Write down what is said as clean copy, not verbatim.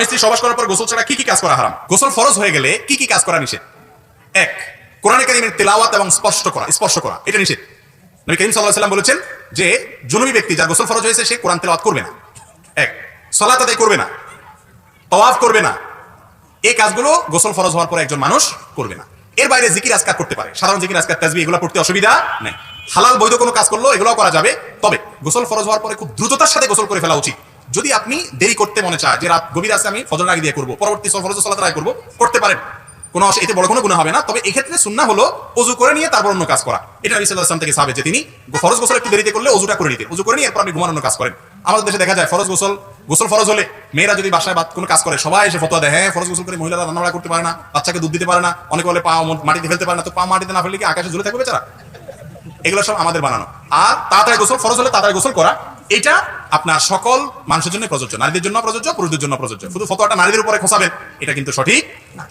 স্বামী স্ত্রী সহবাস করার পর গোসল ছাড়া কি কি কাজ করা হারাম? গোসল ফরজ হয়ে গেলে কি কি কাজ করা নিষেধ? এক, কোরআনে কারীমের তেলাওয়াত এবং স্পর্শ করা এটা নিষেধ। নবী করিম সাল্লাল্লাহু আলাইহি ওয়াসাল্লাম বলেছেন যে জুনুবী ব্যক্তি যার গোসল ফরজ হয়েছে সে কোরআন তেলাওয়াত করবে না। এক, সালাত আদায় করবে না, তাওয়াফ করবে না। এই কাজগুলো গোসল ফরজ হওয়ার পরে একজন মানুষ করবে না। এর বাইরে জিকির আজকার করতে পারে, সাধারণ জিকির আজকার তাসবিহ এগুলো পড়তে অসুবিধা নেই। হালাল বৈধ কোনো কাজ করলেও এগুলো করা যাবে। তবে গোসল ফরজ হওয়ার পরে খুব দ্রুততার সাথে গোসল করে ফেলা উচিত। যদি আপনি দেরি করতে মনে চায় যে রাত গভীর আছে আমি ফজর আগে দিয়ে করব, পরবর্তী ফরজ সালাতের আগে করব, করতে পারেন, কোনো এতে বড় কোনো গুনাহ হবে না। তবে এক্ষেত্রে সুন্নাহ হলো ওযু করে নিয়ে তারপর অন্য কাজ করা। এটা নবী সাল্লাল্লাহু আলাইহি ওয়াসাল্লাম থেকে সাহাবে যে তিনি ফরজ গোসল একটু দেরিতে করলে ওযুটা করে নিতেন, ওযু করে নিয়ে এরপর আপনি ঘুমানোর কাজ করেন। আমাদের দেশে দেখা যায় গোসল ফরজ হলে মেয়েরা যদি বাসায় কোনো কাজ করে সবাই এসে ফতোয়া দেয়, হ্যাঁ ফরজ গোসল করে মহিলারা রান্নাবাড়া করতে পারে না, বাচ্চাকে দুধ দিতে পারে না, অনেকে বলে পা মাটিতে ফেলতে পারে না। তো পা মাটিতে না ফেললে কি আকাশে ঝুলে থাকবে বেচারা? এগুলো সব আমাদের বানানো। আর তাড়াতাড়ি গোসল ফরজ হলে তাড়াতাড়ি গোসল করা, এটা আপনার সকল মানুষের জন্য প্রযোজ্য, নারীদের জন্য প্রযোজ্য, পুরুষদের জন্য প্রযোজ্য। শুধু ফতোয়াটা নারীদের উপরে খোঁচাবেন এটা কিন্তু সঠিক না।